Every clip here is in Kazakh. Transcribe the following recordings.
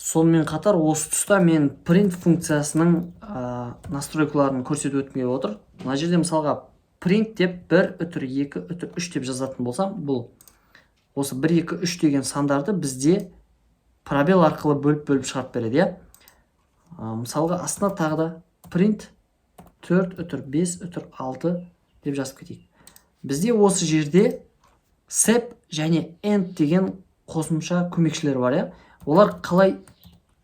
Сонымен қатар осы тұста мен print функциясының настройкаларын көрсетіп өтмей отыр. Мына жерде мысалға print деп 1 үтір 2 үтір 3 деп жазатын болсам, бұл осы 1 2 3 деген сандарды бізде пробел арқылы бөліп шығарып береді, иә. Мысалға астына тағы да print 4 үтір 5 үтір 6 деп жазып кетейік. Бізде осы жерде sep және end деген қосымша көмекшілер бар, иә. Олар қалай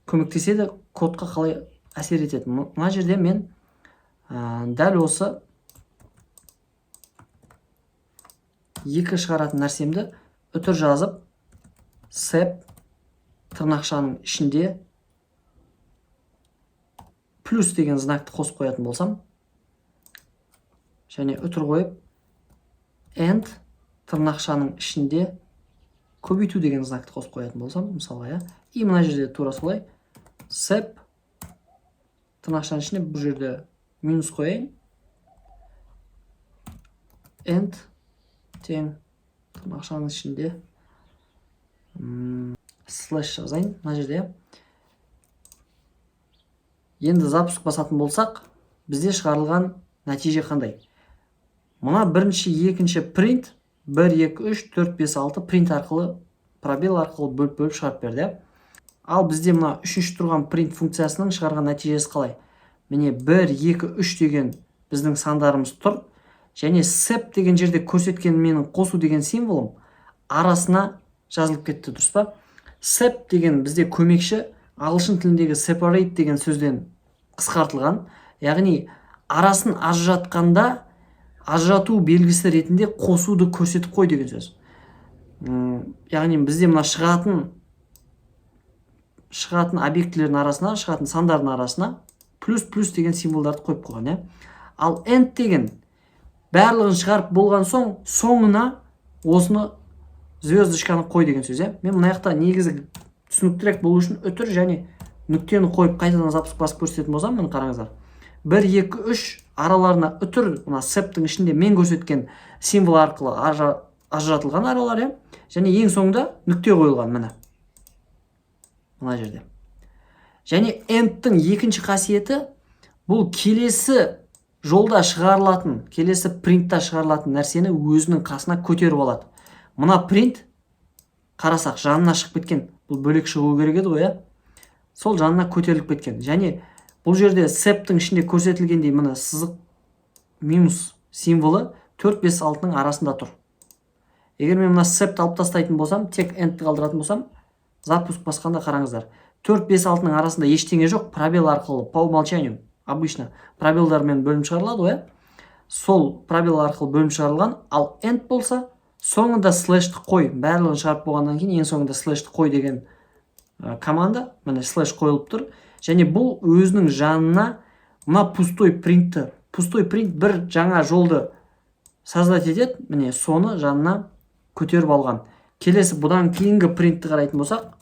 көмектеседі, кодқа қалай әсер етеді. Мына жерде мен дәл осы екі шығаратын нәрсемді үтір жазып, sep тырнақшаның ішінде плюс деген знакты қосып қоятын болсам, және үтір қойып, end тырнақшаның ішінде көбейту деген знакты қосып қоятын болсам, мысалға, иә. И мына жерде тура солай sep тырнақшаның ішіне бұл жерде минус қояйын, end тең тырнақшаның ішінде слэш жазайын мына жерде. Енді запуск басатын болсақ, бізде шығарылған нәтиже қандай? Мына бірінші, екінші print 1 2 3 4 5 6 print арқылы, пробел арқылы бөліп шығарып берді. Ал бізде мына үшінші тұрған print функциясының шығарған нәтижесі қалай? Міне 1 2 3 деген біздің сандарымыз тұр, және sep деген жерде көрсеткен менің қосу деген символым арасына жазылып кетті, дұрыс па? Sep деген бізде көмекші, ағылшын тіліндегі separate деген сөзден қысқартылған, яғни арасын ажыратқанда ажырату белгісі ретінде қосуды көрсетіп қой деген сөз. Яғни бізде мына шығатын объектілердің арасына, шығатын сандардың арасына плюс деген символдарды қойып қойған, иә. Ал end деген барлығын шығарып болған соң, соңына осыны звездочканы қой деген сөз, иә. Мен мына жақта негізі түсініктірек болу үшін үтір және нүктені қойып қайтадан запуск басып көрсететін болсам, міне қараңыздар. 1 2 3 араларына үтір, мына seптің ішінде мен көрсеткен символ арқылы ажыратылған аралар, иә. Және ең соңында нүкте қойылған, мына жерде. Және endтің екінші қасиеті, бұл келесі жолда шығарылатын, келесі printта шығарылатын нәрсені өзінің қасына көтеріп алады. Мына print қарасақ жанына шығып кеткен, бұл бөлек шығу керек еді ғой, иә. Сол жанына көтеріліп кеткен. Және бұл жерде seптің ішінде көрсетілгендей мына сызық минус символы 4 5 6-ның арасында тұр. Егер мен мына sepті алып тастайтын болсам, тек endті қалдыратын болсам, запуск басқанда қараңыздар. 4 5 6-ның арасында ештеңе жоқ, пробел арқылы по умолчанию обычно пробелдармен бөлім шығарылады, ғой. Сол пробел арқылы бөлім шығарылған, ал end болса, соңында слэшті қой, барлығын шығарып болғаннан кейін ең соңында слэшті қой деген команда, міне слэш қойылып тұр. Және бұл өзінің жанына мына пустой print бір жаңа жолды создать етеді, міне соны жанына көтеріп алған. Келесі бұдан кейінгі printті қарайтын болсақ,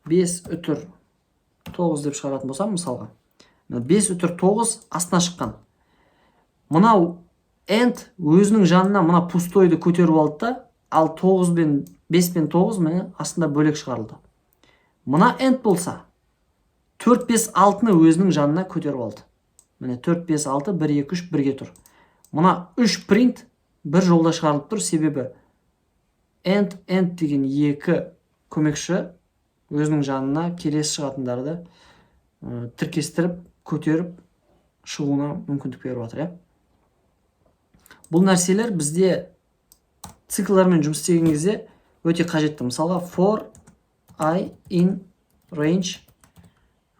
5 үтір 9 деп шығаратын болсам, мысалға 5 үтір 9 астына шыққан. Мынау end өзінің жанына мына пустойды көтеріп алды да, ал 5 пен 9 міне астында бөлек шығарылды. Мына end болса 4 5 6-ны өзінің жанына көтеріп алды. Міне 4 5 6 1 2 3 бірге тұр. Мына 3 print бір жолда шығарылып тұр, себебі end деген екі көмекші өзінің жанына келесі шығатындарды тіркестіріп, көтеріп шығуына мүмкіндік беріп жатыр, иә. Бұл нәрселер бізде циклдармен жұмыс істеген кезде өте қажетті. Мысалға for I in range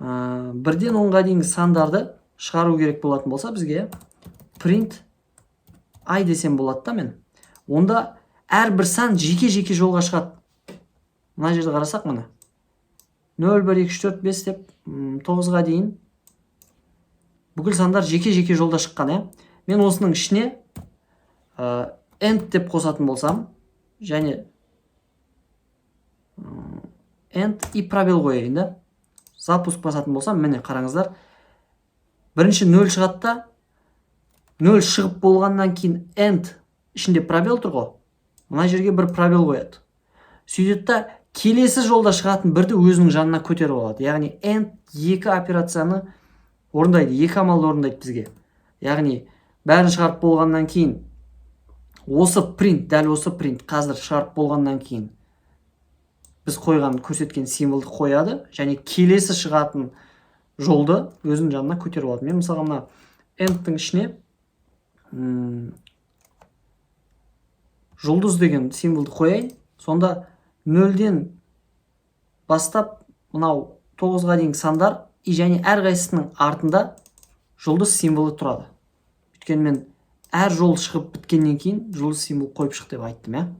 1-ден 10-ға дейінгі сандарды шығару керек болатын болса, бізге print I десем болады да мен. Онда әрбір сан жеке жолға шығады. Мына жерде қарасақ, мына 0 1 2 3 4 5 деп 9-ға дейін бүкіл сандар жеке жолда шыққан, иә. Мен осының ішіне end деп қосатын болсам, және end и пробел қояйын да, запуск басатын болсам, міне қараңыздар, бірінші 0 шығады да, 0 шығып болғаннан кейін end ішінде пробел тұр ғой, мына жерге бір пробел қояды. Сөйтеді да келесі жолда шығатын бірді өзінің жанына көтеріп алады. Яғни AND екі операцияны орындайды, екі амалды орындайды бізге. Яғни бәрін шығарып болғаннан кейін осы print, дәл осы print қазір шығарып болғаннан кейін біз қойған көрсеткен символды қояды және келесі шығатын жолды өзінің жанына көтеріп алады. Мен мысалға мына AND-тың ішіне жұлдыз деген символды қояйын. Сонда 0-ден бастап мынау 9-ға дейінгі сандар және әрқайсысының артында жұлдыз символы тұрады. Өйткені мен әр жол шығып біткеннен кейін жұлдыз символ қойып шық деп айттым,